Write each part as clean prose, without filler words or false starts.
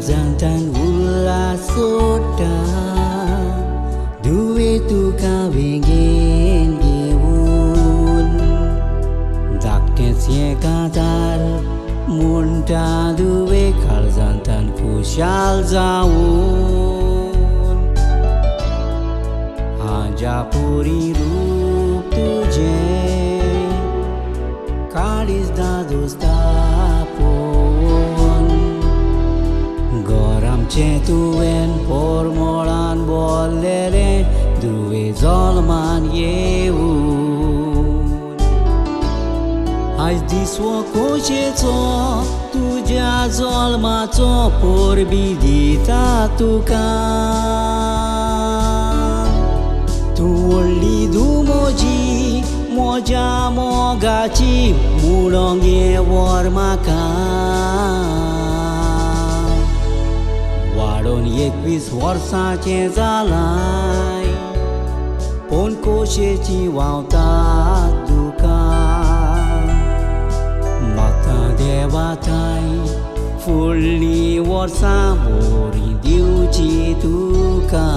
काळजांतल्यान उल्हास सोडटा धुवे तुका वेगेन घेवन धाकटेंच हें कांतार म्हणटा धुवे काळजांतल्यान खुशाल जावून हांज्या पोरी रूप तुजें काळीज दादोस्ता पोवन घर आमचें तुवें पोरमोळान बोल्लेलें धुवे जल्मान येवून आयज दिसवो खोशेचो तुज्या जल्माचो पोरबी दिता तुका तूं व्हडली धुमोजी म्हज्या मोगाची मुळोंग ये वर म्हाका वाडोवन 21 वर्सांचें जालां पूण खोशेची व्हांवतात तुका म्हाका देवाताय फुडलीं वर्सां बरीं दिवची तुका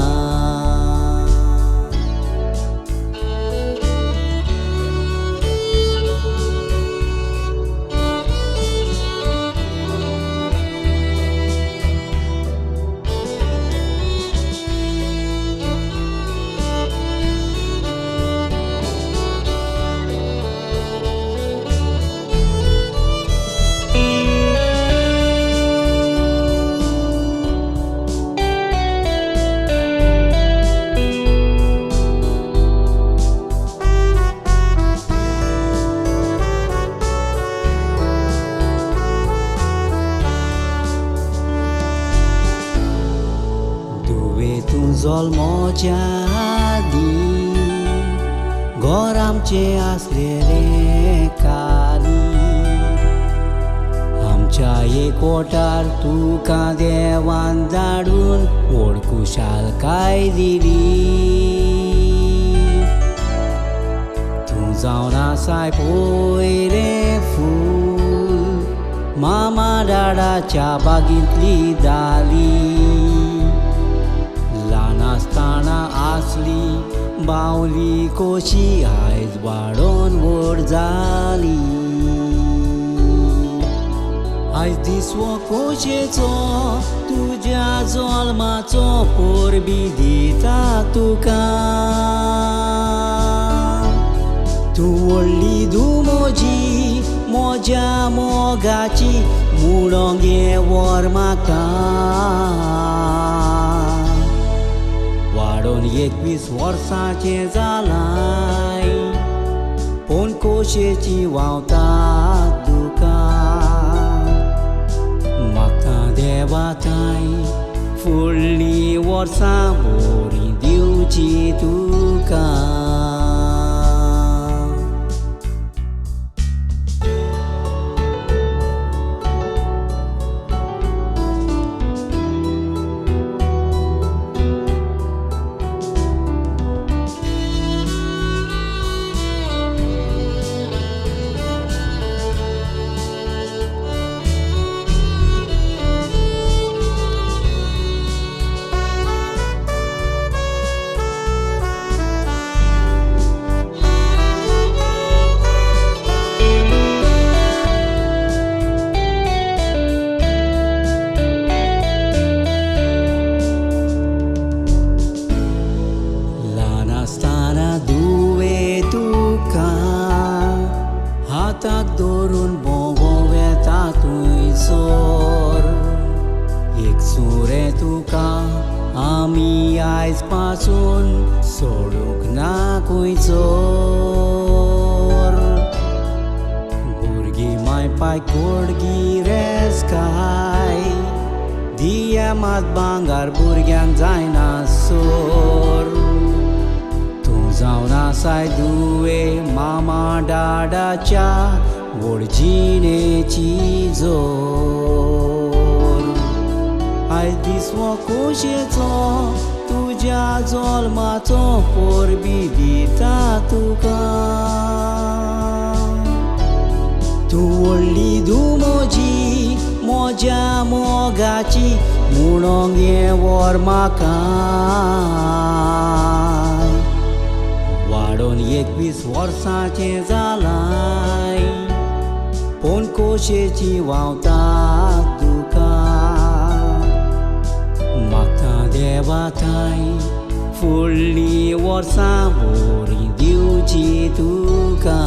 जल्मोच्या आदीं घर आमचें आसलेलें काली आमच्या एकवटार तुका देवान धाडून व्हड खुशालकाय दिली तूं जावन आसाय पयलें फूल मामा डाडाच्या बागेंतली दाली आसतना आसली बावली कोशी आयज वाडोवन व्हड जाली आयज दिसवो खोशेचो तुज्या जल्माचो पोरबी दिता तुका तूं व्हडली धुमोजी म्हज्या मोगाची मुळोंग ये वर म्हाका वाडोवन 21 वर्सांचें जालां पूण खोशेची व्हांवतात तुका म्हाका देवाताय फुडलीं वर्सां बरीं दिवची तुका हाताक धरून भोंवो येता थंयसर एक सुरे तुका आमी आयज पासून सोडूंक ना खंयचोर भुरगीं मायपाय कोडगी रेस्काय दिया मात भांगार भुरग्यांक जायना सोर जावन आसाय धुवे मामा डाडाच्या व्हड जिणेची जोर आयज दिसवो खोशेचो तुज्या जल्माचो पोरबी दिता तुका तूं व्हडली धुमोजी म्हज्या मोग वागाची म्हणोंक ये वर म्हाका वाडोन 21 वर्सांचें जालाय पूण खोशेची व्हांवता तुका मागता देवा थाय फुडलीं वर्सां बरीं दिवची तुका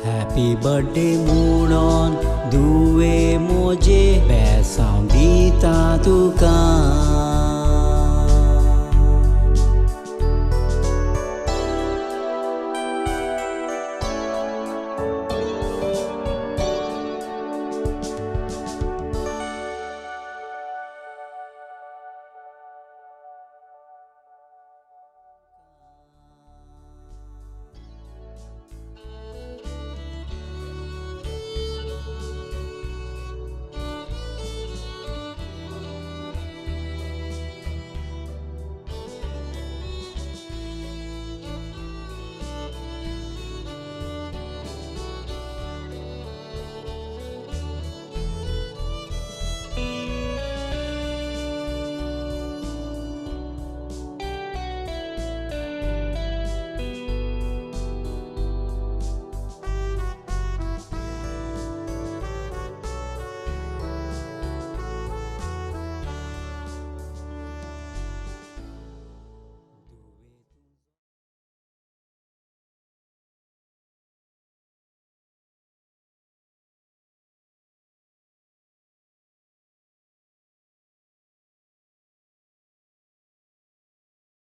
हॅपी बर्थडे म्हणून धुवे मोजे बेसांव दिता तुका